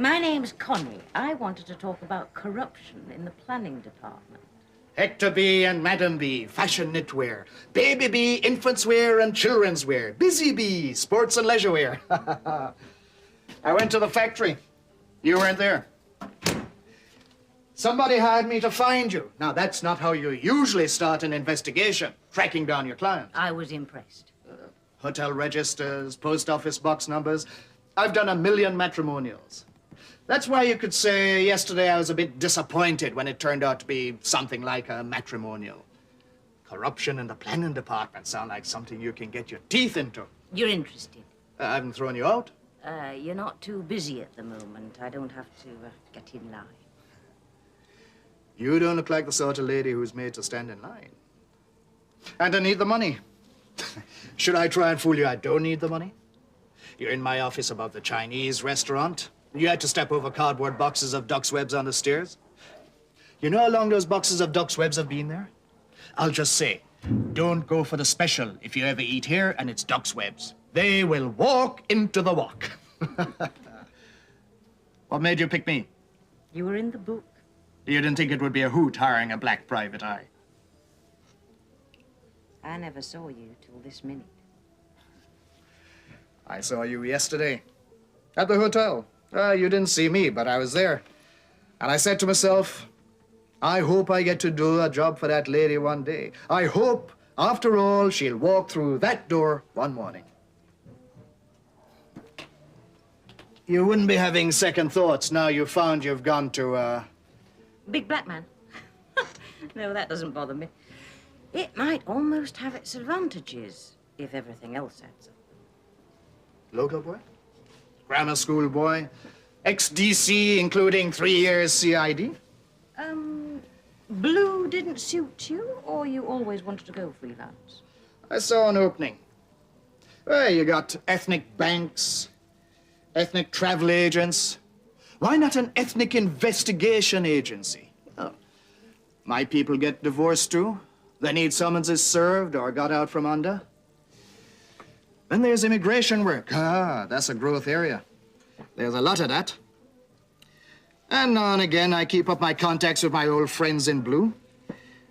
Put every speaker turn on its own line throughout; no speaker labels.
My name's Connie. I wanted to talk about corruption in the planning department.
Hector B and Madam B, fashion knitwear. Baby B, infants wear and children's wear. Busy B, sports and leisure wear. I went to the factory. You weren't there. Somebody hired me to find you. Now, that's not how you usually start an investigation, tracking down your client.
I was impressed.
Hotel registers, post office box numbers. I've done 1 million matrimonials. That's why you could say yesterday I was a bit disappointed when it turned out to be something like a matrimonial. Corruption in the planning department sound like something you can get your teeth into.
You're interested?
I haven't thrown you out.
You're not too busy at the moment. I don't have to get in line.
You don't look like the sort of lady who's made to stand in line. And I need the money. Should I try and fool you? I don't need the money. You're in my office about the Chinese restaurant. You had to step over cardboard boxes of duck's webs on the stairs. You know how long those boxes of duck's webs have been there? I'll just say, don't go for the special if you ever eat here and it's duck's webs. They will walk into the wok. What made you pick me?
You were in the book.
You didn't think it would be a hoot hiring a black private eye?
I never saw you till this minute.
I saw you yesterday at the hotel. You didn't see me, but I was there. And I said to myself, I hope I get to do a job for that lady one day. I hope, after all, she'll walk through that door one morning. You wouldn't be having second thoughts now you found you've gone to,
Big black man? No, that doesn't bother me. It might almost have its advantages if everything else adds up.
Local boy? Grammar school boy? Ex-DC, including 3 years CID?
Blue didn't suit you, or you always wanted to go freelance?
I saw an opening. Well, you got ethnic banks, ethnic travel agents. Why not an ethnic investigation agency? Oh, my people get divorced too. They need summonses served or got out from under. Then there's immigration work. That's a growth area. There's a lot of that. And now and again, I keep up my contacts with my old friends in blue.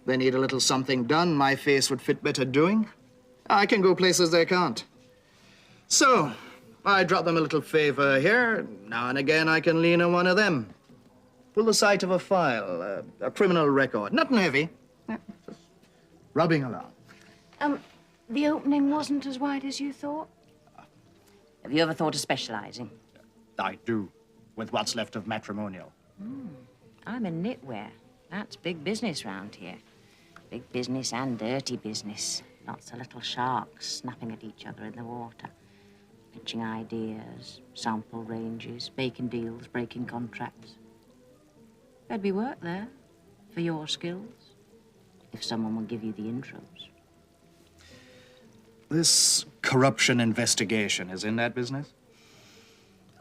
They need a little something done my face would fit better doing. I can go places they can't. So, I drop them a little favor here. Now and again, I can lean on one of them. Pull the sight of a file, a criminal record. Nothing heavy. Just rubbing along.
The opening wasn't as wide as you thought? Have you ever thought of specializing?
I do, with what's left of matrimonial.
I'm in knitwear. That's big business round here. Big business and dirty business. Lots of little sharks snapping at each other in the water. Pitching ideas, sample ranges, making deals, breaking contracts. There'd be work there for your skills, if someone will give you the intros.
This corruption investigation is in that business?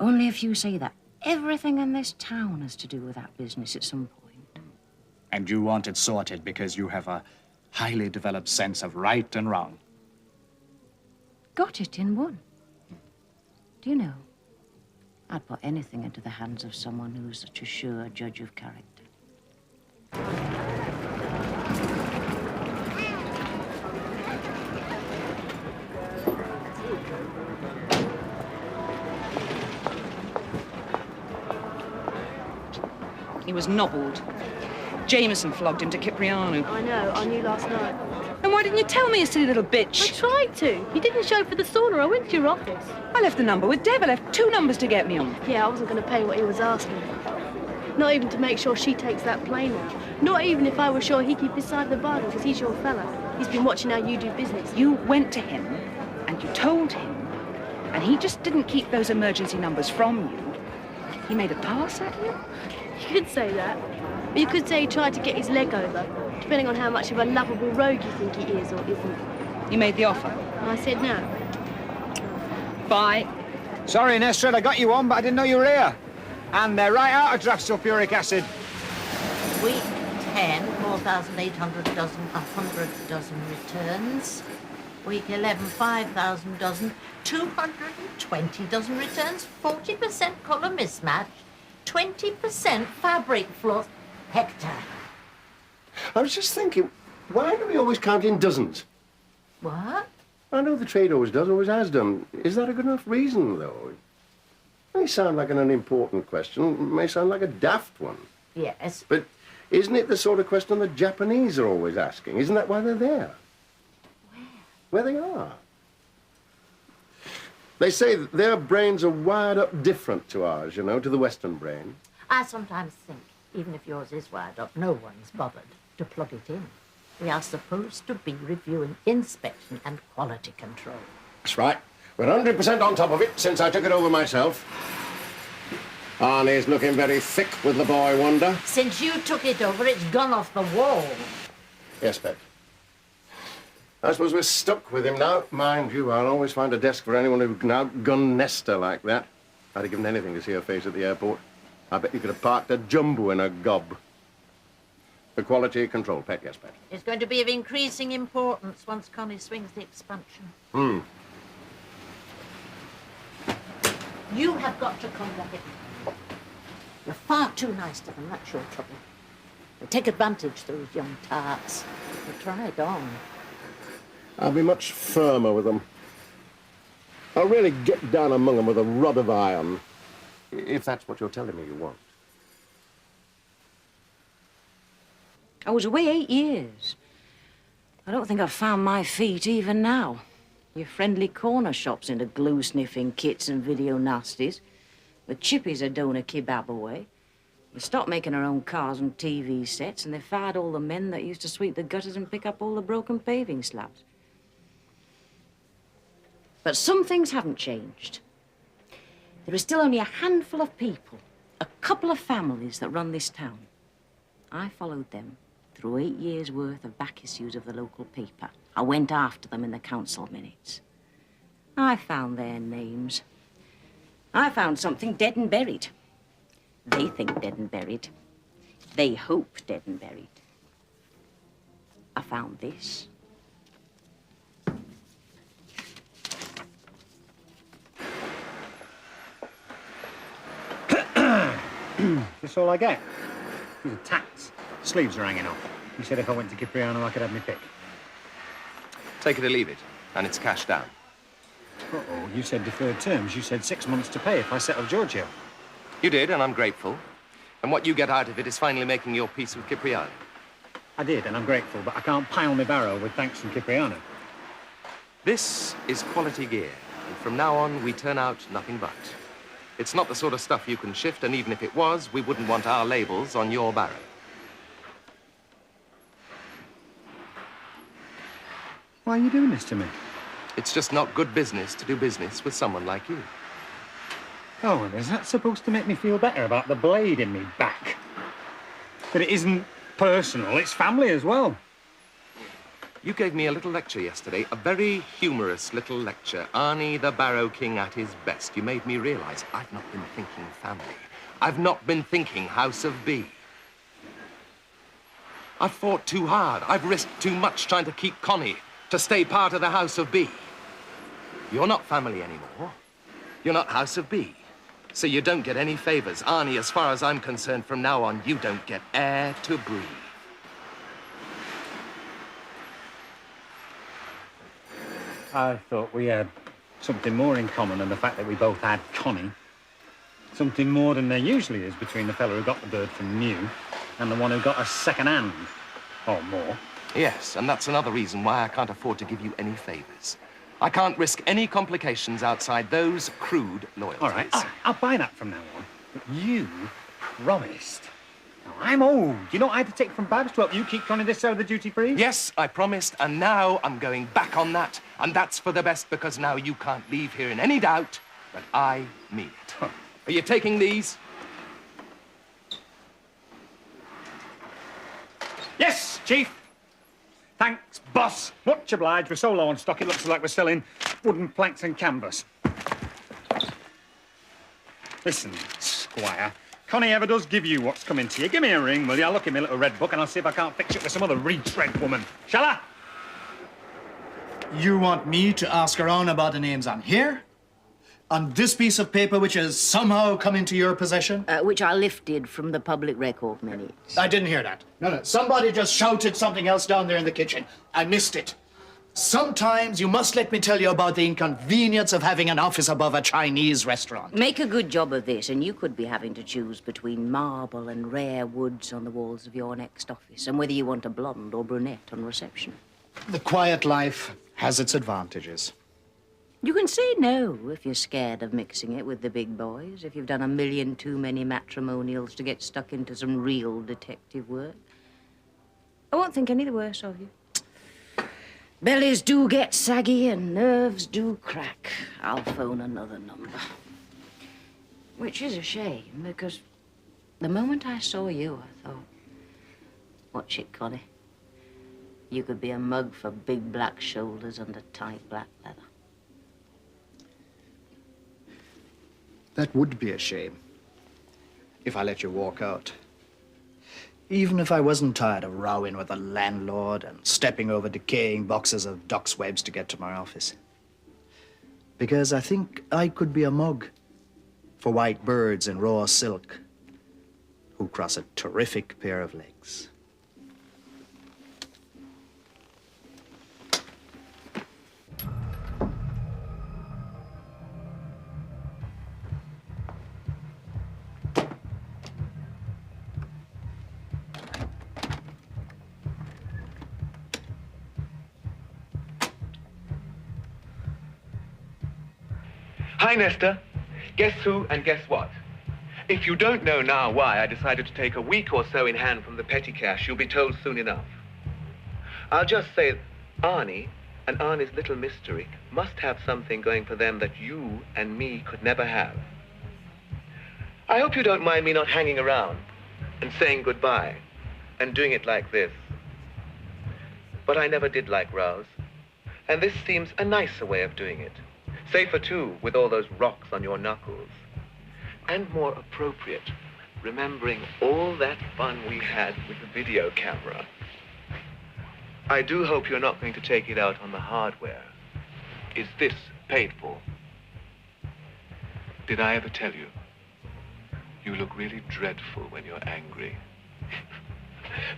Only if you say that. Everything in this town has to do with that business at some point.
And you want it sorted because you have a highly developed sense of right and wrong.
Got it in one. Do you know, I'd put anything into the hands of someone who's such a sure judge of character.
He was nobbled. Jameson flogged him to Cipriano.
I know, I knew last night.
And why didn't you tell me, you silly little bitch?
I tried to. You didn't show for the sauna. I went to your office.
I left the number with Deb. I left 2 numbers to get me on.
Yeah, I wasn't going to pay what he was asking. Not even to make sure she takes that plane out. Not even if I was sure he'd keep his side of the bargain, because he's your fella. He's been watching how you do business.
You went to him, and you told him, and he just didn't keep those emergency numbers from you. He made a pass at you?
You could say that. But you could say he tried to get his leg over, depending on how much of a lovable rogue you think he is or isn't.
You made the offer?
And I said no.
Bye.
Sorry, Nestor, I got you on, but I didn't know you were here. And they're right out of draft sulfuric acid.
Week 10, 4,800 dozen, 100 dozen returns. Week 11, 5,000 dozen, 220 dozen returns, 40% colour mismatch. 20% fabric floss. Hector.
I was just thinking, why do we always count in dozens?
What?
I know the trade always does, always has done. Is that a good enough reason, though? It may sound like an unimportant question, it may sound like a daft one.
Yes.
But isn't it the sort of question the Japanese are always asking? Isn't that why they're there? Where they are. They say that their brains are wired up different to ours, you know, to the Western brain.
I sometimes think, even if yours is wired up, no one's bothered to plug it in. We are supposed to be reviewing inspection and quality control.
That's right. We're 100% on top of it since I took it over myself. Arnie's looking very thick with the boy wonder.
Since you took it over, it's gone off the wall.
Yes, Pet. I suppose we're stuck with him now. Mind you, I'll always find a desk for anyone who can outgun Nesta like that. I'd have given anything to see her face at the airport. I bet you could have parked a jumbo in her gob. The quality control, Pet, yes, Pet.
It's going to be of increasing importance once Connie swings the expansion. You have got to come back. You're far too nice to them, that's your trouble. They take advantage, those young tarts. They try it on.
I'll be much firmer with them. I'll really get down among them with a rod of iron. If that's what you're telling me you want.
I was away 8 years. I don't think I've found my feet even now. Your friendly corner shops into glue-sniffing kits and video nasties. The chippies are doing a kebab away. We stopped making our own cars and TV sets, and they fired all the men that used to sweep the gutters and pick up all the broken paving slabs. But some things haven't changed. There is still only a handful of people, a couple of families that run this town. I followed them through 8 years' worth of back issues of the local paper. I went after them in the council minutes. I found their names. I found something dead and buried. They think dead and buried. They hope dead and buried. I found this.
That's all I get. These are tats. Sleeves are hanging off. He said if I went to Cipriano, I could have me pick.
Take it or leave it, and it's cash down.
Uh-oh, you said deferred terms. You said 6 months to pay if I settled Giorgio.
You did, and I'm grateful. And what you get out of it is finally making your peace with Cipriano.
I did, and I'm grateful, but I can't pile my barrow with thanks from Cipriano.
This is quality gear, and from now on, we turn out nothing but. It's not the sort of stuff you can shift, and even if it was, we wouldn't want our labels on your barrow.
Why are you doing this to me?
It's just not good business to do business with someone like you.
Oh, and is that supposed to make me feel better about the blade in me back? That it isn't personal, it's family as well.
You gave me a little lecture yesterday, a very humorous little lecture. Arnie the Barrow King at his best. You made me realize I've not been thinking family. I've not been thinking House of B. I've fought too hard. I've risked too much trying to keep Connie to stay part of the House of B. You're not family anymore. You're not House of B. So you don't get any favors. Arnie, as far as I'm concerned, from now on, you don't get air to breathe.
I thought we had something more in common than the fact that we both had Connie. Something more than there usually is between the fella who got the bird from new and the one who got us second-hand, or more.
Yes, and that's another reason why I can't afford to give you any favors. I can't risk any complications outside those crude loyalties.
All right, I'll buy that from now on. But you promised. Now, I'm old. You know what I had to take from Babs to help you keep Connie this side of the duty-free?
Yes, I promised, and now I'm going back on that. And that's for the best, because now you can't leave here in any doubt that I mean it.
Huh.
Are you taking these?
Yes, Chief. Thanks, boss. Much obliged. We're so low on stock, it looks like we're selling wooden planks and canvas. Listen, Squire, Connie ever does give you what's coming to you, give me a ring, will you? I'll look in my little red book and I'll see if I can't fix it with some other retread woman. Shall I?
You want me to ask around about the names on here? On this piece of paper which has somehow come into your possession?
Which I lifted from the public record minutes.
I didn't hear that. No. Somebody just shouted something else down there in the kitchen. I missed it. Sometimes you must let me tell you about the inconvenience of having an office above a Chinese restaurant.
Make a good job of this, and you could be having to choose between marble and rare woods on the walls of your next office, and whether you want a blonde or brunette on reception.
The quiet life has its advantages.
You can say no if you're scared of mixing it with the big boys, if you've done 1,000,000 too many matrimonials to get stuck into some real detective work. I won't think any the worse of you. Bellies do get saggy and nerves do crack. I'll phone another number. Which is a shame, because the moment I saw you, I thought, watch it, Connie. You could be a mug for big black shoulders under tight black leather.
That would be a shame if I let you walk out. Even if I wasn't tired of rowing with the landlord and stepping over decaying boxes of duck's webs to get to my office. Because I think I could be a mug for white birds in raw silk who cross a terrific pair of legs.
Hi, Nesta. Guess who and guess what? If you don't know now why I decided to take a week or so in hand from the petty cash, you'll be told soon enough. I'll just say Arnie and Arnie's little mystery must have something going for them that you and me could never have. I hope you don't mind me not hanging around and saying goodbye and doing it like this. But I never did like rows, and this seems a nicer way of doing it. Safer, too, with all those rocks on your knuckles. And more appropriate, remembering all that fun we had with the video camera. I do hope you're not going to take it out on the hardware. Is this paid for? Did I ever tell you? You look really dreadful when you're angry.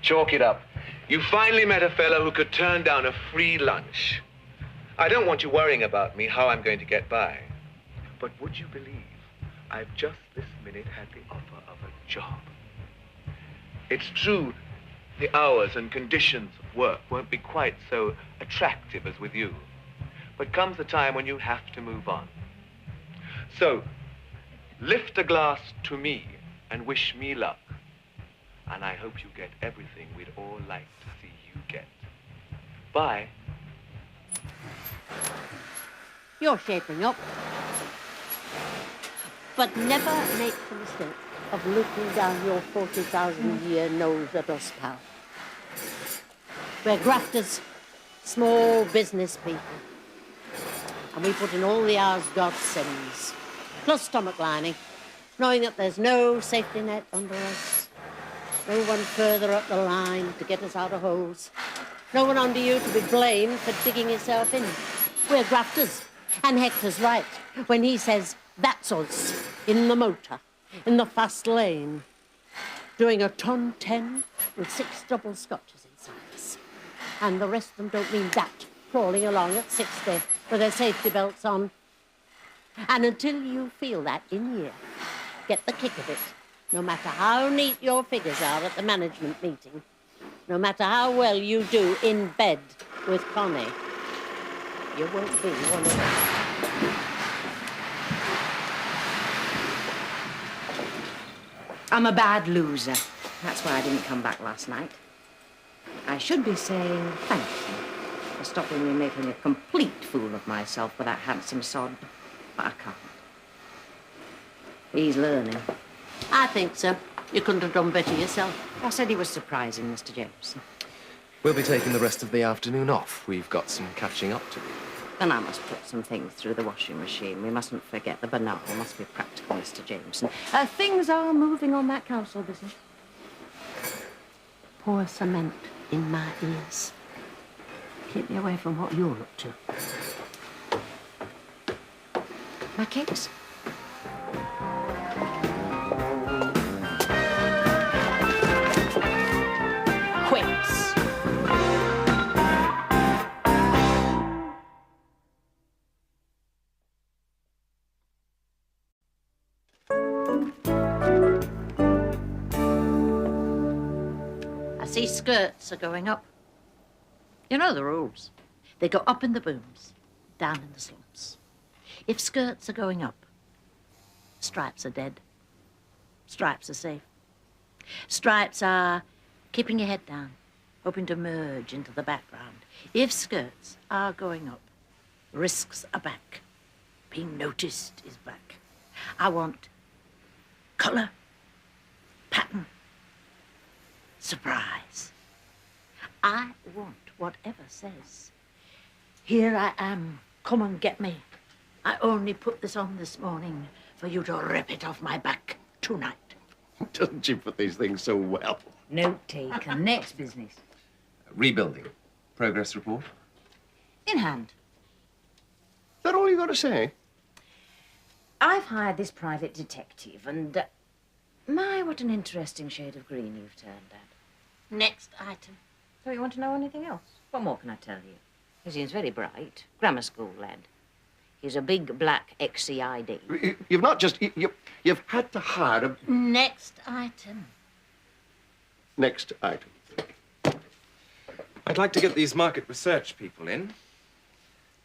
Chalk it up. You finally met a fellow who could turn down a free lunch. I don't want you worrying about me, how I'm going to get by. But would you believe I've just this minute had the offer of a job? It's true, the hours and conditions of work won't be quite so attractive as with you. But comes a time when you have to move on. So, lift a glass to me and wish me luck. And I hope you get everything we'd all like to see you get. Bye.
You're shaping up. But never make the mistake of looking down your 40,000-year nose at us, pal. We're grafters, small business people. And we put in all the hours God sends, plus stomach lining, knowing that there's no safety net under us, no one further up the line to get us out of holes, no one under you to be blamed for digging yourself in. We're grafters. And Hector's right when he says that's us in the motor, in the fast lane, doing a ton 10 with 6 double scotches inside us. And the rest of them don't mean that, crawling along at 60 with their safety belts on. And until you feel that in here, get the kick of it, no matter how neat your figures are at the management meeting, no matter how well you do in bed with Connie, you won't be one of them.
I'm a bad loser. That's why I didn't come back last night. I should be saying thank you for stopping me making a complete fool of myself with that handsome sod, but I can't. He's learning.
I think so. You couldn't have done better yourself.
I said he was surprising, Mr. Jameson.
We'll be taking the rest of the afternoon off. We've got some catching up to do.
And I must put some things through the washing machine. We mustn't forget the banal. Must be practical, Mr. Jameson. Things are moving on that council business.
Pour cement in my ears. Keep me away from what you're up to.
My kicks?
Quits. I see skirts are going up. You know the rules. They go up in the booms, down in the slumps. If skirts are going up, stripes are dead. Stripes are safe. Stripes are keeping your head down, hoping to merge into the background. If skirts are going up, risks are back. Being noticed is back. I want colour, pattern, surprise. I want whatever says, "Here I am, come and get me. I only put this on this morning for you to rip it off my back tonight."
Doesn't she put these things so well?
Note taken. Next business.
Rebuilding. Progress report?
In hand.
Is that all you got to say?
I've hired this private detective, and my, what an interesting shade of green you've turned out.
Next item.
So you want to know anything else? What more can I tell you? He seems very bright. Grammar school lad. He's a big black XCID.
You've not just... You've had to hire a...
Next item.
Next item.
I'd like to get these market research people in.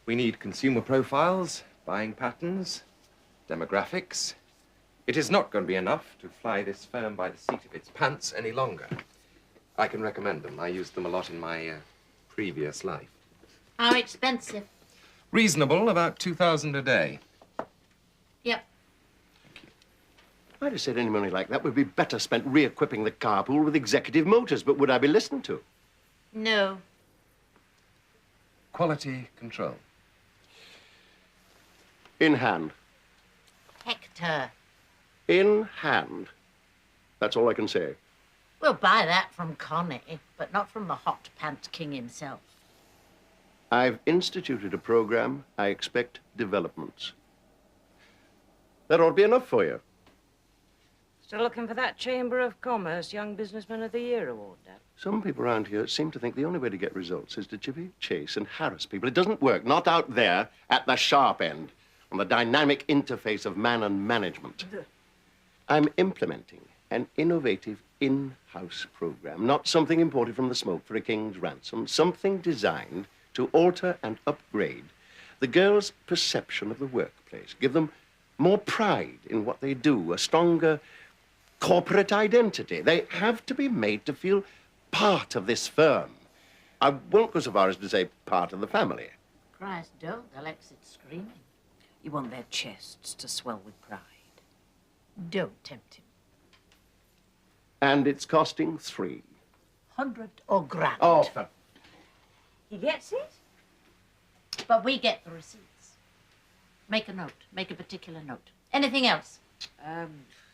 We need consumer profiles, buying patterns, demographics. It is not going to be enough to fly this firm by the seat of its pants any longer. I can recommend them. I used them a lot in my previous life.
How expensive?
Reasonable, about 2,000 a day.
Yep.
I'd have said any money like that would be better spent re-equipping the carpool with executive motors, but would I be listened to?
No.
Quality control.
In hand.
Hector.
In hand. That's all I can say.
We'll buy that from Connie, but not from the hot pant king himself.
I've instituted a program. I expect developments. That ought to be enough for you.
Still looking for that Chamber of Commerce Young Businessman of the Year award, Dad?
Some people around here seem to think the only way to get results is to chivvy, chase, and harass people. It doesn't work. Not out there at the sharp end, on the dynamic interface of man and management. I'm implementing an innovative in-house program, not something imported from the smoke for a king's ransom, something designed to alter and upgrade the girls' perception of the workplace, give them more pride in what they do, a stronger corporate identity. They have to be made to feel part of this firm. I won't go so far as to say part of the family.
Christ, don't. They'll exit screaming.
You want their chests to swell with pride.
Don't tempt him.
And it's costing
100 or grand.
Oh, for...
He gets it?
But we get the receipts. Make a note. Make a particular note. Anything else?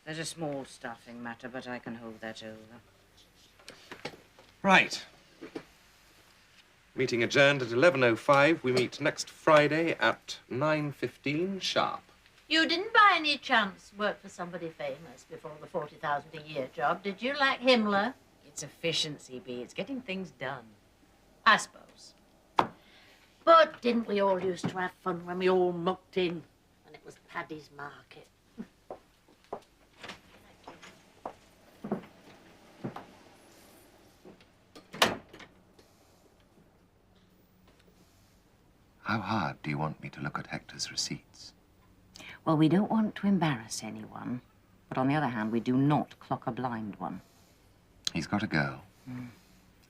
There's a small staffing matter, but I can hold that over.
Right. Meeting adjourned at 11:05. We meet next Friday at 9:15 sharp.
You didn't by any chance work for somebody famous before the 40,000 a year job, did you, like Himmler?
It's efficiency, B. It's getting things done.
I suppose. But didn't we all used to have fun when we all mucked in when it was Paddy's Market?
How hard do you want me to look at Hector's receipts?
Well, we don't want to embarrass anyone, but on the other hand, we do not clock a blind one.
He's got a girl.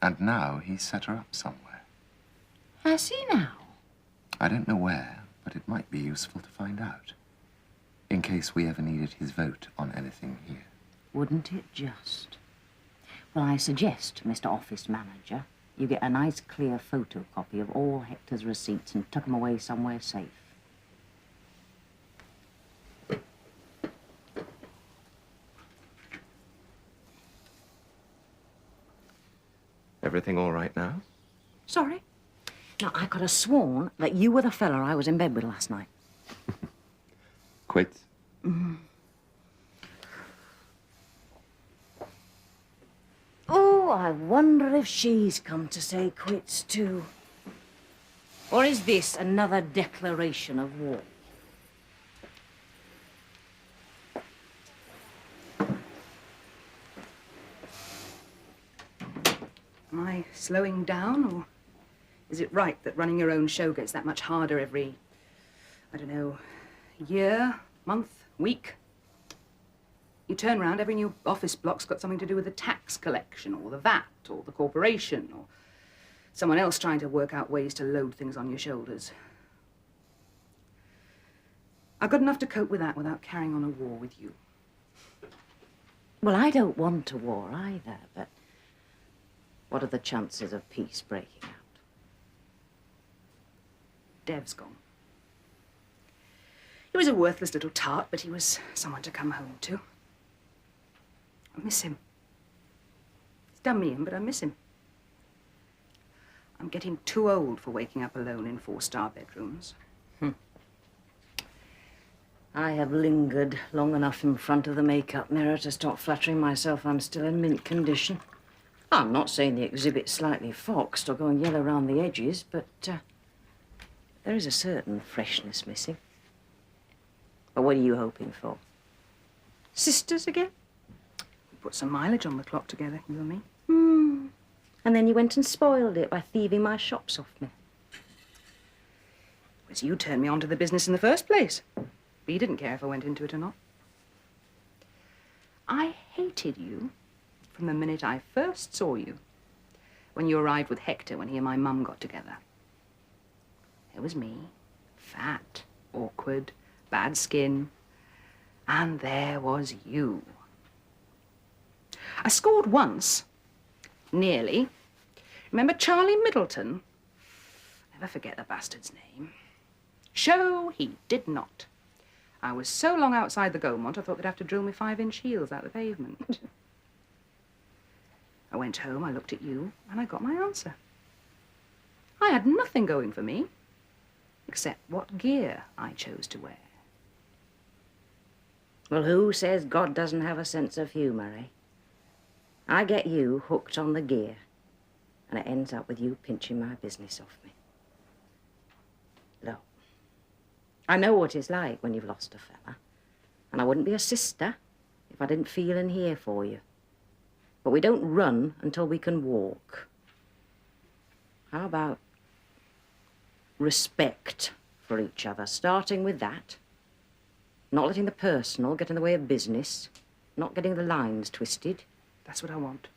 And now he's set her up somewhere.
Has he now?
I don't know where, but it might be useful to find out. In case we ever needed his vote on anything here.
Wouldn't it just? Well, I suggest, Mr. Office Manager, you get a nice clear photocopy of all Hector's receipts and tuck them away somewhere safe.
Everything all right now?
Sorry? Now, I could have sworn that you were the fella I was in bed with last night.
Quits?
Oh, I wonder if she's come to say quits too. Or is this another declaration of war?
Am I slowing down, or is it right that running your own show gets that much harder every, I don't know, year, month, week? You turn round, every new office block's got something to do with the tax collection, or the VAT, or the corporation, or someone else trying to work out ways to load things on your shoulders. I've got enough to cope with that without carrying on a war with you.
Well, I don't want a war either, but what are the chances of peace breaking out?
Dev's gone. He was a worthless little tart, but he was someone to come home to. I miss him. He's done me in, but I miss him. I'm getting too old for waking up alone in 4-star bedrooms.
I have lingered long enough in front of the makeup mirror to stop flattering myself I'm still in mint condition. I'm not saying the exhibit's slightly foxed or going yellow round the edges, but there is a certain freshness missing. But what are you hoping for? Sisters again?
We put some mileage on the clock together, you and me.
And then you went and spoiled it by thieving my shops off me.
It was you turned me on to the business in the first place. But you didn't care if I went into it or not. I hated you from the minute I first saw you, when you arrived with Hector when he and my mum got together. There was me, fat, awkward, bad skin, and there was you. I scored once, nearly. Remember Charlie Middleton? Never forget the bastard's name. Show he did not. I was so long outside the Gaumont, I thought they'd have to drill me 5-inch heels out the pavement. I went home, I looked at you, and I got my answer. I had nothing going for me, except what gear I chose to wear.
Well, who says God doesn't have a sense of humour, eh? I get you hooked on the gear, and it ends up with you pinching my business off me. Look, I know what it's like when you've lost a fella, and I wouldn't be a sister if I didn't feel and hear for you. But we don't run until we can walk. How about respect for each other, starting with that? Not letting the personal get in the way of business, not getting the lines twisted.
That's what I want.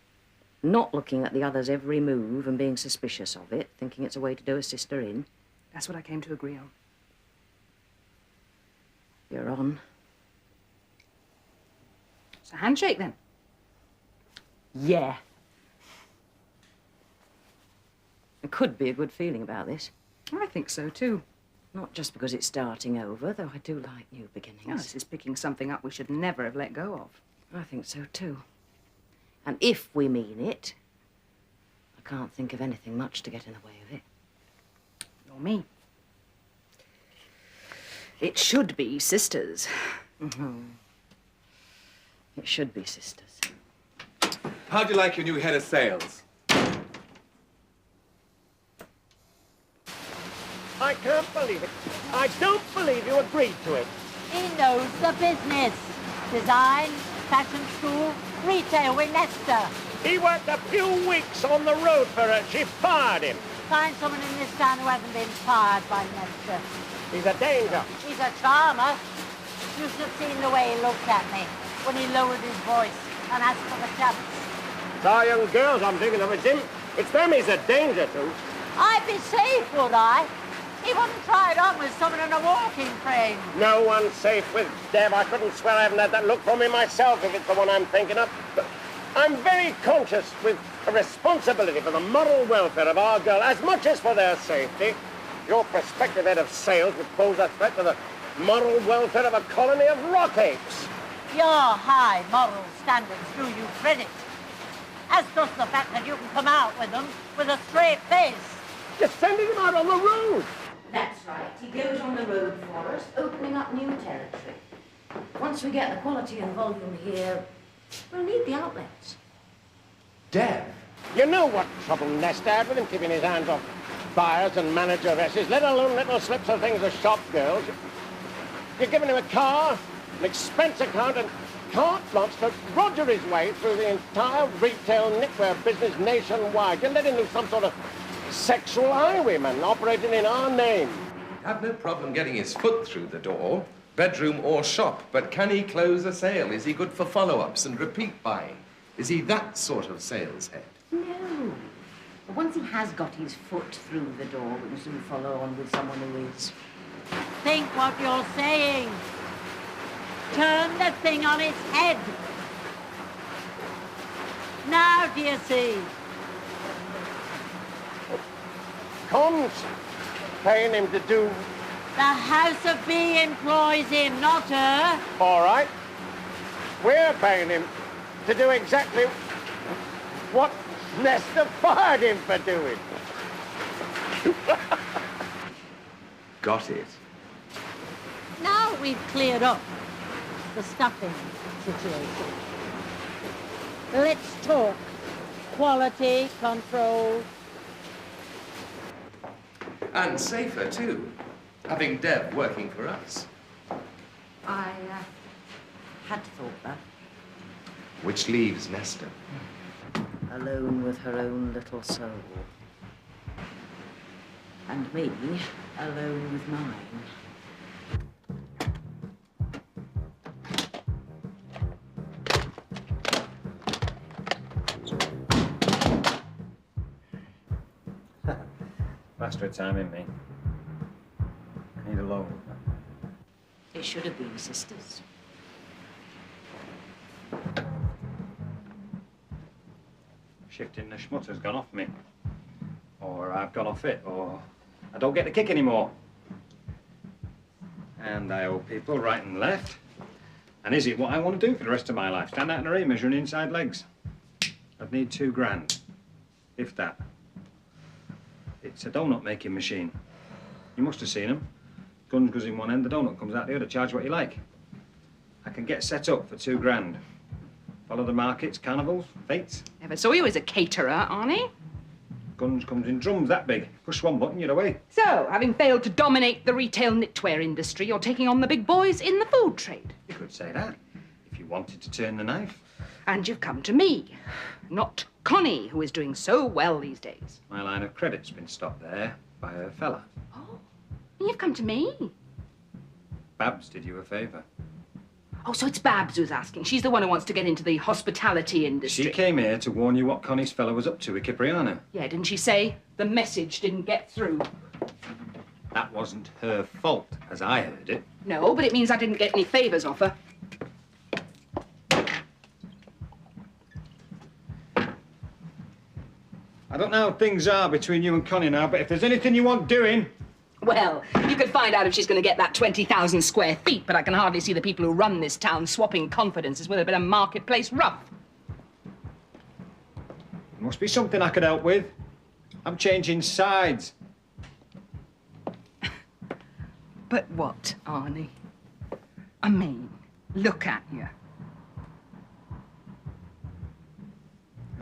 Not looking at the other's every move and being suspicious of it, thinking it's a way to do a sister in.
That's what I came to agree on.
You're on.
It's a handshake, then.
Yeah. There could be a good feeling about this.
I think so, too.
Not just because it's starting over, though I do like new beginnings.
Oh, this is picking something up we should never have let go of.
I think so, too. And if we mean it, I can't think of anything much to get in the way of it.
Nor me. It should be sisters.
It should be sisters.
How'd you like your new head of sales?
I can't believe it. I don't believe you agreed to it.
He knows the business. Design, fashion school, retail with Nesta.
He worked a few weeks on the road for her. She fired him.
Find someone in this town who hasn't been fired by Nesta.
He's a danger.
He's a charmer. You should have seen the way he looked at me when he lowered his voice and asked for the chance.
It's our young girls I'm thinking of, Jim. It's them he's a danger to.
I'd be safe, would I? He wouldn't try it on with someone in a walking frame.
No one's safe with Dev. I couldn't swear I haven't had that look from me myself if it's the one I'm thinking of. But I'm very conscious with a responsibility for the moral welfare of our girl as much as for their safety. Your prospective head of sales would pose a threat to the moral welfare of a colony of rock apes.
Your high moral standards do you credit, as does the fact that you can come out with them with a straight face.
You're sending him out on the road.
That's right. He goes on the road for us, opening up new territory. once we get the quality and volume here, we'll need the outlets.
Dev?
You know what trouble Nesta had with him keeping his hands off buyers and manageresses, let alone little slips of things as shop girls. You're giving him a car, an expense account, and carte blanche to roger his way through the entire retail knitwear business nationwide. You're letting him some sort of sexual highwayman operating in our name.
Have no problem getting his foot through the door, bedroom or shop, but can he close a sale? Is he good for follow-ups and repeat buying? Is he that sort of sales head?
No. But once he has got his foot through the door, we can soon follow on with someone who is.
Think what you're saying. Turn the thing on its head. Now, do you see?
Con's paying him to do...
The House of B employs him, not her.
All right. We're paying him to do exactly what Nesta fired him for doing.
Got it.
Now we've cleared up the stuffing situation. Let's talk quality control.
And safer, too, having Deb working for us.
I had thought that.
Which leaves Nesta.
Alone with her own little soul. And me, alone with mine.
Master of time in me. I need a loan.
They should have been sisters.
Shifting the schmutter's gone off me. Or I've gone off it, or I don't get the kick anymore. And I owe people right and left. And is it what I want to do for the rest of my life? Stand out in the rain measuring inside legs? I'd need £2,000, if that. It's a donut-making machine. You must have seen them. Gun goes in one end, the donut comes out the other. Charge what you like. I can get set up for £2,000. Follow the markets, carnivals, fetes.
Never saw you as a caterer, Arnie.
Guns comes in drums that big. Push one button, you're away.
So, having failed to dominate the retail knitwear industry, you're taking on the big boys in the food trade.
You could say that, if you wanted to turn the knife.
And you've come to me, not Connie, who is doing so well these days.
My line of credit's been stopped there by a fella.
Oh, you've come to me.
Babs did you a favour.
Oh, so it's Babs who's asking. She's the one who wants to get into the hospitality industry.
She came here to warn you what Connie's fella was up to with Cipriano.
Yeah, didn't she say the message didn't get through?
That wasn't her fault, as I heard it.
No, but it means I didn't get any favours off her.
I don't know how things are between you and Connie now, but if there's anything you want doing...
Well, you could find out if she's going to get that 20,000 square feet, but I can hardly see the people who run this town swapping confidences with a bit of marketplace rough.
Must be something I could help with. I'm changing sides.
But what, Arnie? I mean, look at you.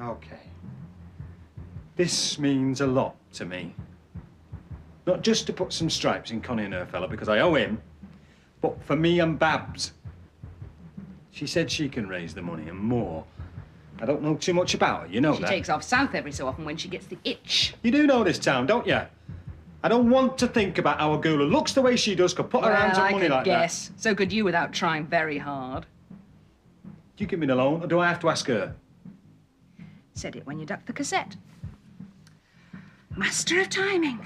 Okay. This means a lot to me. Not just to put some stripes in Connie and her fella, because I owe him, but for me and Babs. She said she can raise the money and more. I don't know too much about her, you know that.
She takes off south every so often when she gets the itch.
You do know this town, don't you? I don't want to think about how a girl who looks the way she does could put her hands on money like that.
I guess. So could you without trying very hard.
Do you give me the loan, or do I have to ask her?
Said it when you ducked the cassette. Master of timing.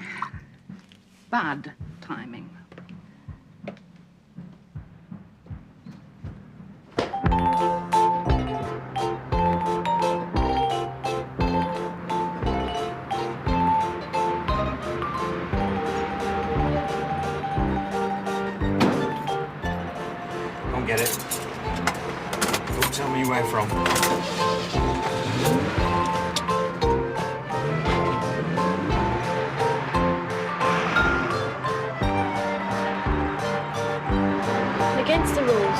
Bad timing.
Don't get it. Don't tell me where from.
Against the rules.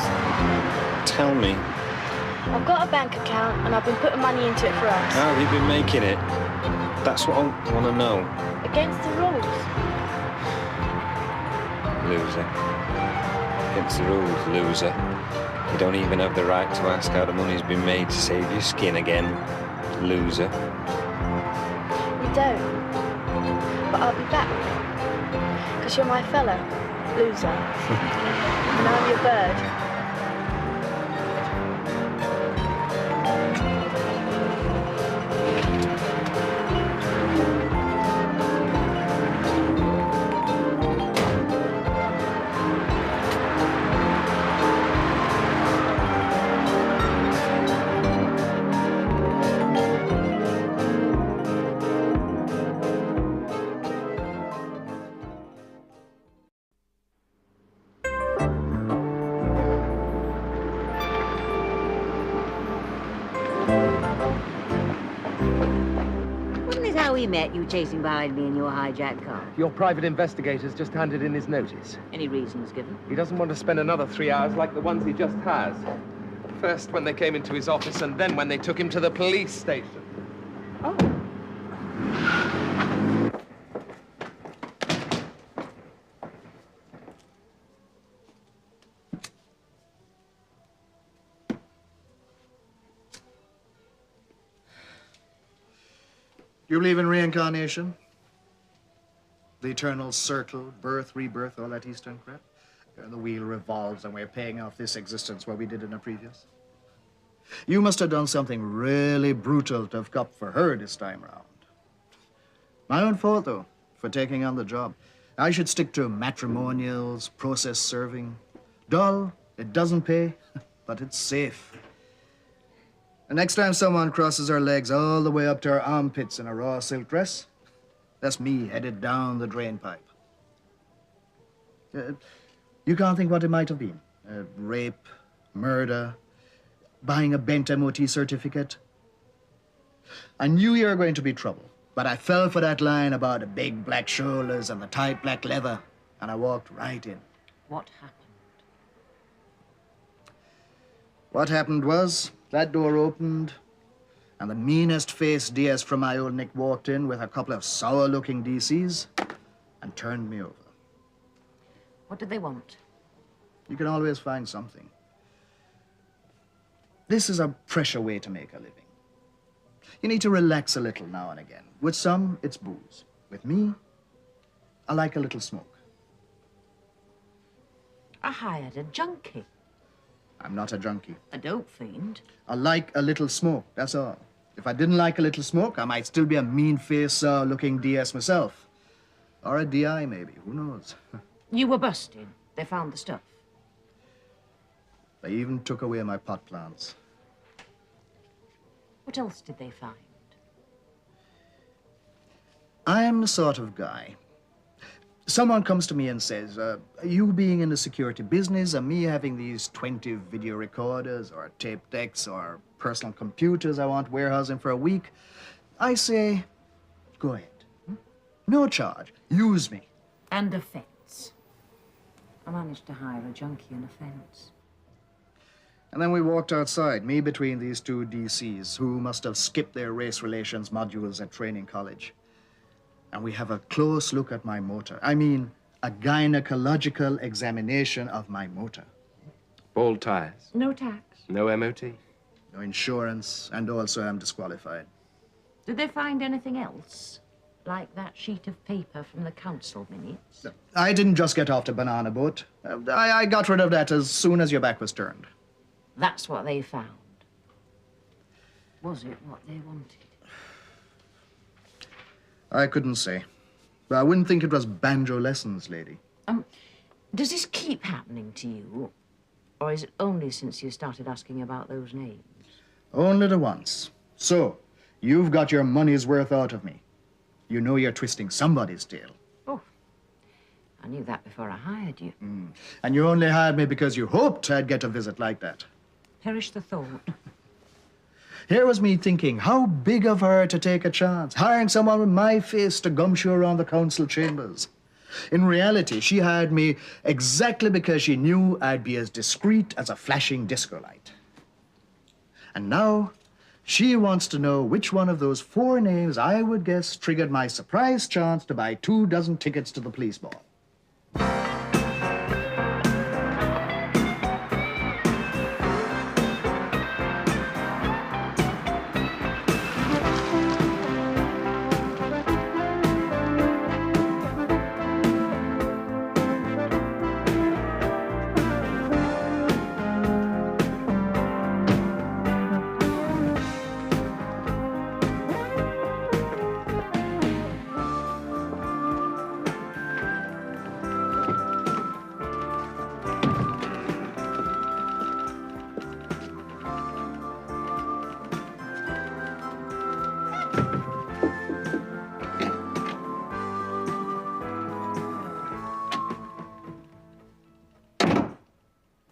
Tell me,
I've got a bank account and I've been putting money into it for us.
how have you been making it? That's what I want to know.
Against the rules.
Loser. Against the rules, loser. You don't even have the right to ask how the money's been made to save your skin again. Loser.
You don't. But I'll be back. Because you're my fellow, loser. And I'm your bird.
We met you chasing behind me in your hijacked car.
Your private investigator's just handed in his notice.
Any reasons given?
He doesn't want to spend another 3 hours like the ones he just has. First when they came into his office, and then when they took him to the police station.
Oh.
You believe in reincarnation? The eternal circle, birth, rebirth, all that Eastern crap? The wheel revolves and we're paying off this existence what we did in a previous. You must have done something really brutal to have got for her this time round. My own fault, though, for taking on the job. I should stick to matrimonials, process serving. Dull, it doesn't pay, but it's safe. The next time someone crosses her legs all the way up to her armpits in a raw silk dress, that's me headed down the drain pipe. You can't think what it might have been. Rape, murder, buying a bent MOT certificate. I knew you were going to be trouble, but I fell for that line about the big black shoulders and the tight black leather, and I walked right in.
What happened?
What happened was, that door opened, and the meanest-faced DS from my old Nick walked in with a couple of sour-looking DCs and turned me over.
What did they want?
You can always find something. This is a pressure way to make a living. You need to relax a little now and again. With some, it's booze. With me, I like a little smoke.
I hired a junkie.
I'm not a junkie.
A dope fiend.
I like a little smoke, that's all. If I didn't like a little smoke, I might still be a mean-faced, looking DS myself. Or a DI, maybe. Who knows?
You were busted. They found the stuff.
They even took away my pot plants.
What else did they find?
I'm the sort of guy. Someone comes to me and says, you being in the security business and me having these 20 video recorders or tape decks or personal computers I want warehousing for a week, I say, go ahead. No charge. Use me.
And a fence. I managed to hire a junkie and a fence.
And then we walked outside, me between these two DCs who must have skipped their race relations modules at training college. And we have a close look at my motor. I mean, a gynecological examination of my motor.
Bald tires.
No tax.
No MOT.
No insurance, and also I'm disqualified.
Did they find anything else? Like that sheet of paper from the council minutes?
No, I didn't just get off the banana boat. I got rid of that as soon as your back was turned.
That's what they found. Was it what they wanted?
I couldn't say. But I wouldn't think it was banjo lessons, lady.
Does this keep happening to you? Or is it only since you started asking about those names?
Only the once. So, you've got your money's worth out of me. You know you're twisting somebody's tail.
Oh, I knew that before I hired you.
And you only hired me because you hoped I'd get a visit like that.
Perish the thought.
Here was me thinking, how big of her to take a chance, hiring someone with my face to gumshoe around the council chambers. In reality, she hired me exactly because she knew I'd be as discreet as a flashing disco light. And now, she wants to know which one of those 4 names I would guess triggered my surprise chance to buy 2 dozen tickets to the police ball.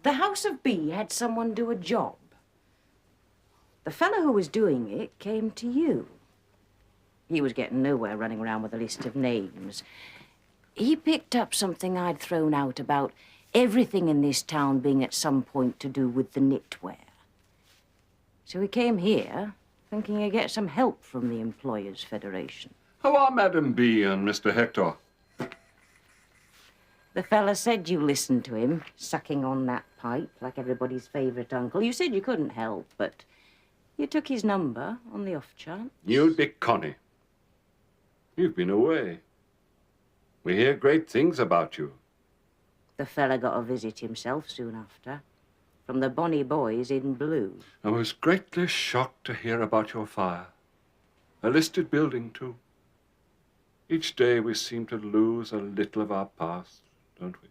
The House of B had someone do a job. The fellow who was doing it came to you. He was getting nowhere running around with a list of names. He picked up something I'd thrown out about everything in this town being at some point to do with the knitwear. So he came here, thinking he'd get some help from the Employers' Federation.
How are Madam B and Mr. Hector?
The fella said you listened to him, sucking on that pipe like everybody's favourite uncle. You said you couldn't help, but you took his number on the off chance.
You'd be Connie. You've been away. We hear great things about you.
The fella got a visit himself soon after, from the bonny boys in blue.
I was greatly shocked to hear about your fire. A listed building, too. Each day we seem to lose a little of our past, don't we?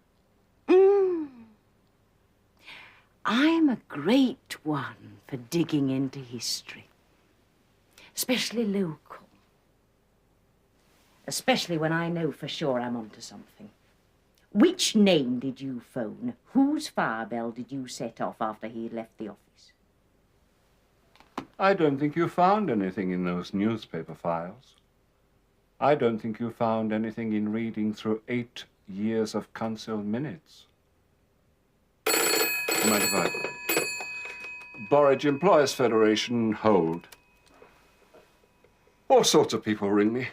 I'm a great one for digging into history, especially local. Especially when I know for sure I'm onto something. Which name did you phone? Whose fire bell did you set off after he had left the office?
I don't think you found anything in those newspaper files. I don't think you found anything in reading through 8 years of council minutes. Mind if I... Borage Employers Federation, hold. All sorts of people ring me.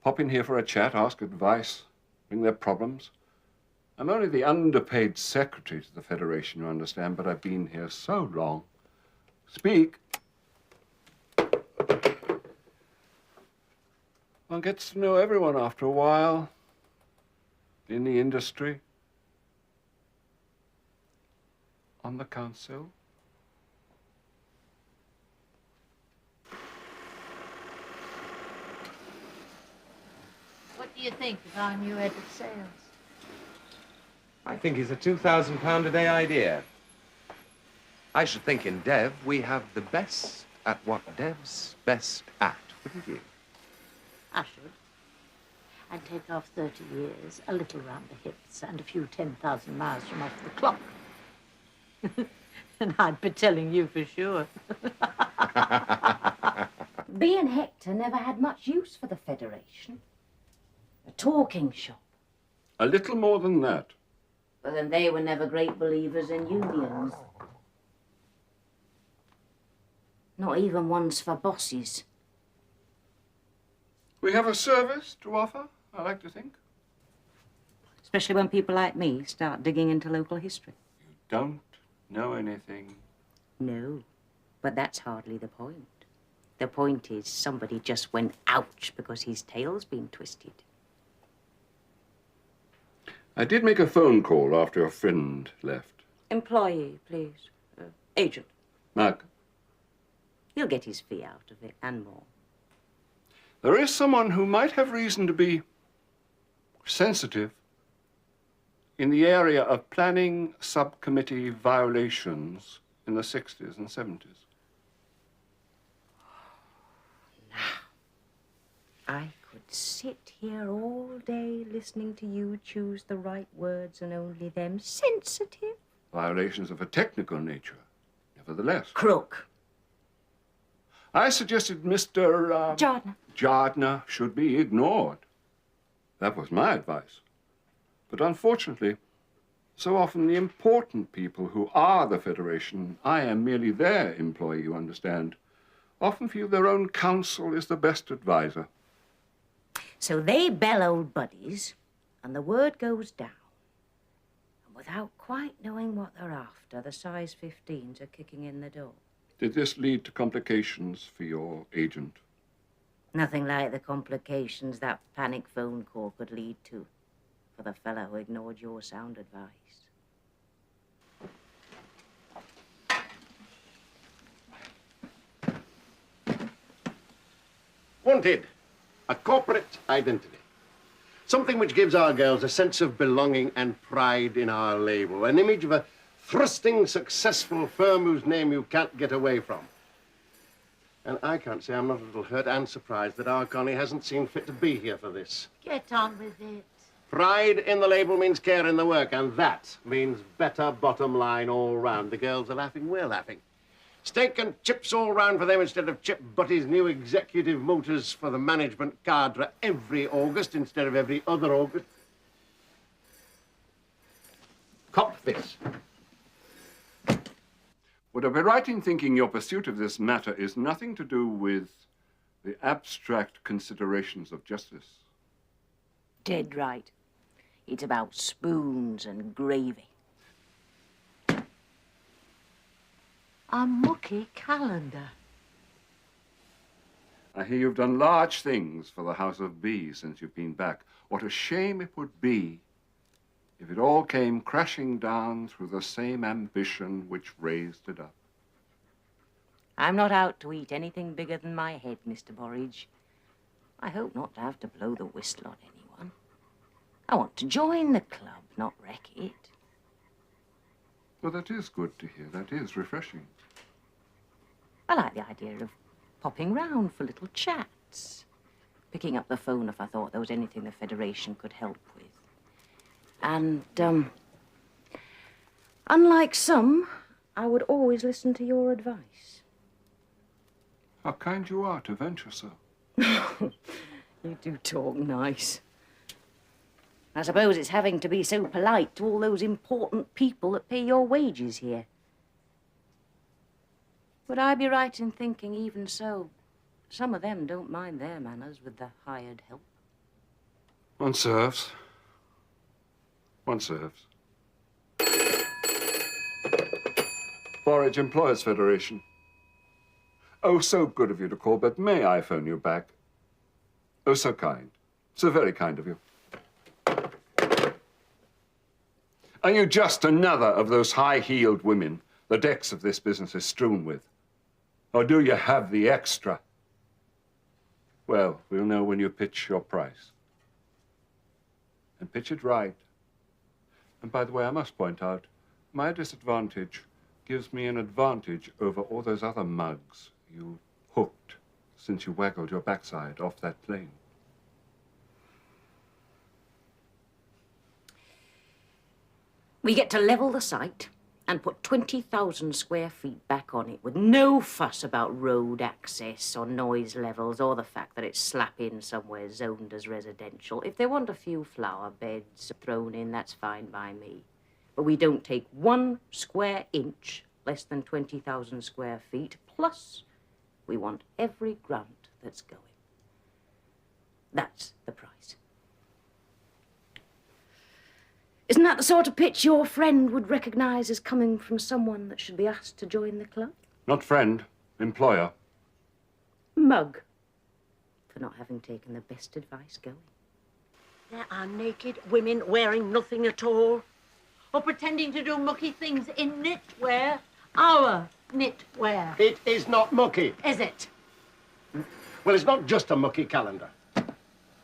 Pop in here for a chat, ask advice, bring their problems. I'm only the underpaid secretary to the Federation, you understand, but I've been here so long. Speak. One gets to know everyone after a while. In the industry. On the council.
What do you think of our new head of sales?
I think it's a £2,000 a day idea. I should think in Dev we have the best at what Dev's best at, wouldn't you?
I should. I'd take off 30 years, a little round the hips, and a few 10,000 miles from off the clock. And I'd be telling you for sure.
B and Hector never had much use for the Federation. A talking shop.
A little more than that.
But then they were never great believers in unions. Not even ones for bosses.
We have a service to offer, I like to think.
Especially when people like me start digging into local history.
You don't know anything.
No, but that's hardly the point. The point is somebody just went ouch because his tail's been twisted.
I did make a phone call after your friend left.
Employee, please. Agent.
Mark.
He'll get his fee out of it and more.
There is someone who might have reason to be sensitive in the area of planning subcommittee violations in the 60s and 70s.
I could sit here all day listening to you choose the right words and only them. Sensitive?
Violations of a technical nature, nevertheless.
Crook.
I suggested Mr.
Jardner.
Jardner should be ignored. That was my advice. But unfortunately, so often the important people who are the Federation, I am merely their employee, you understand, often feel their own counsel is the best advisor.
So they bell old buddies, and the word goes down. And without quite knowing what they're after, the size 15s are kicking in the door.
Did this lead to complications for your agent?
Nothing like the complications that panic phone call could lead to for the fellow who ignored your sound advice.
Wanted, a corporate identity. Something which gives our girls a sense of belonging and pride in our label. An image of a thrusting, successful firm whose name you can't get away from. And I can't say I'm not a little hurt and surprised that our Connie hasn't seen fit to be here for this.
Get on with it.
Pride in the label means care in the work, and that means better bottom line all round. The girls are laughing, we're laughing. Steak and chips all round for them instead of Chip Butty's new executive motors for the management cadre every August instead of every other August. Cop this.
Would I be right in thinking your pursuit of this matter is nothing to do with the abstract considerations of justice?
Dead right. It's about spoons and gravy.
A mucky calendar.
I hear you've done large things for the House of B since you've been back. What a shame it would be if it all came crashing down through the same ambition which raised it up.
I'm not out to eat anything bigger than my head, Mr. Borridge. I hope not to have to blow the whistle on anyone. I want to join the club, not wreck it.
Well, that is good to hear. That is refreshing.
I like the idea of popping round for little chats. Picking up the phone if I thought there was anything the Federation could help with. And, unlike some, I would always listen to your advice.
How kind you are to venture so.
You do talk nice. I suppose it's having to be so polite to all those important people that pay your wages here. Would I be right in thinking, even so, some of them don't mind their manners with the hired help?
One serves. One serves. Borridge Employers Federation. Oh, so good of you to call, but may I phone you back? Oh, so kind. So very kind of you. Are you just another of those high-heeled women the decks of this business is strewn with? Or do you have the extra? Well, we'll know when you pitch your price. And pitch it right. And by the way, I must point out, my disadvantage gives me an advantage over all those other mugs you hooked since you waggled your backside off that plane.
We get to level the site and put 20,000 square feet back on it with no fuss about road access or noise levels or the fact that it's slap in somewhere zoned as residential. If they want a few flower beds thrown in, that's fine by me. But we don't take 1 square inch less than 20,000 square feet, plus we want every grant that's going. That's the price. Isn't that the sort of pitch your friend would recognize as coming from someone that should be asked to join the club?
Not friend, employer.
Mug. For not having taken the best advice going.
There are naked women wearing nothing at all, or pretending to do mucky things in knitwear. Our knitwear.
It is not mucky.
Is it?
Well, it's not just a mucky calendar.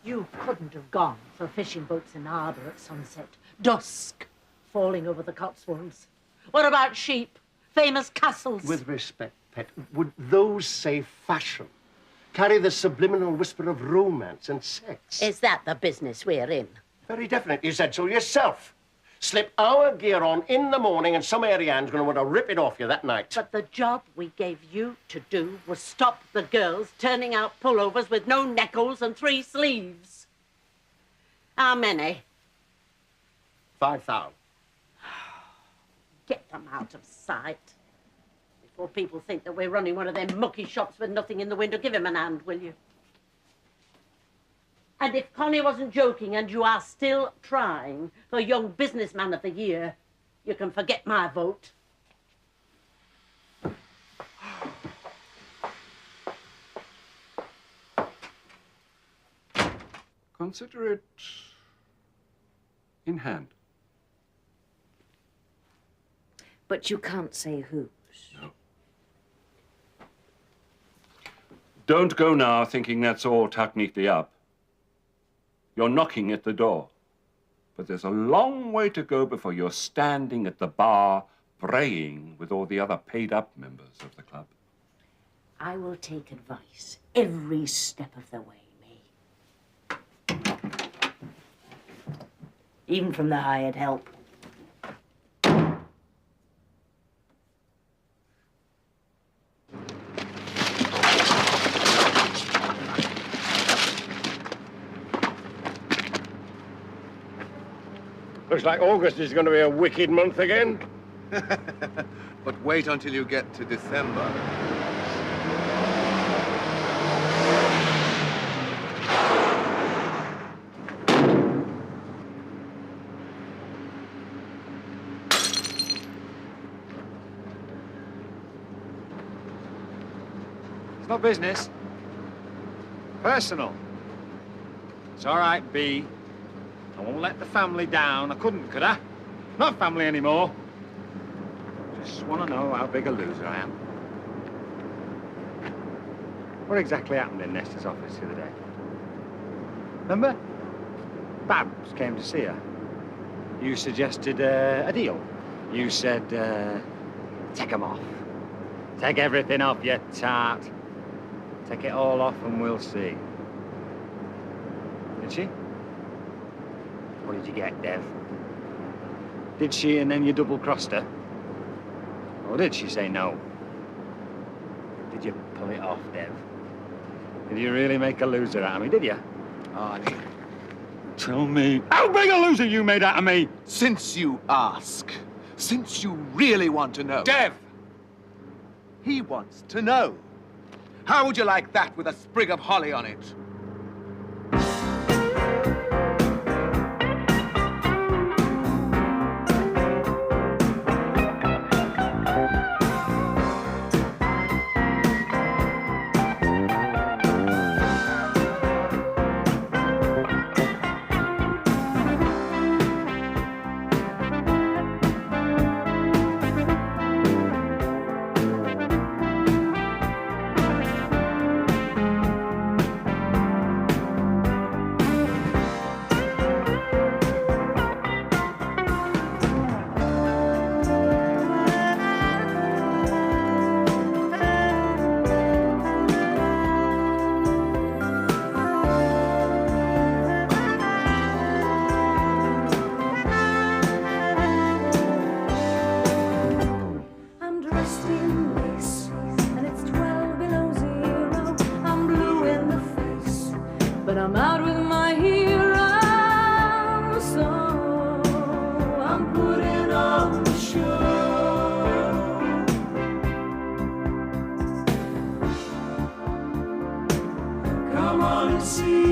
You couldn't have gone for fishing boats in harbour at sunset. Dusk falling over the Cotswolds. What about sheep? Famous castles?
With respect, Pet, would those say fashion? Carry the subliminal whisper of romance and sex?
Is that the business we're in?
Very definite. You said so yourself. Slip our gear on in the morning and some Ariane's going to want to rip it off you that night.
But the job we gave you to do was stop the girls turning out pullovers with no neckles and 3 sleeves. How many?
5,000.
Get them out of sight. Before people think that we're running one of them mucky shops with nothing in the window, give him an hand, will you? And if Connie wasn't joking and you are still trying for Young Businessman of the Year, you can forget my vote.
Consider it in hand.
But you can't say whose.
No. Don't go now thinking that's all tucked neatly up. You're knocking at the door. But there's a long way to go before you're standing at the bar praying with all the other paid-up members of the club.
I will take advice every step of the way, me. Even from the hired help.
Looks like August is going to be a wicked month again.
But wait until you get to December.
It's not business. Personal. It's all right, B. I won't let the family down. I couldn't, could I? Not family anymore. Just want to know how big a loser I am. What exactly happened in Nesta's office the other day? Remember? Babs came to see her. You suggested a deal. You said, take 'em off. Take everything off, you tart. Take it all off and we'll see. Did she? What did you get, Dev? Did she and then you double-crossed her? Or did she say no? Did you pull it off, Dev? Did you really make a loser out of me, did you?
Arnie.
Tell me, how big a loser you made out of me?
Since you ask, since you really want to know.
Dev!
He wants to know. How would you like that with a sprig of holly on it?
See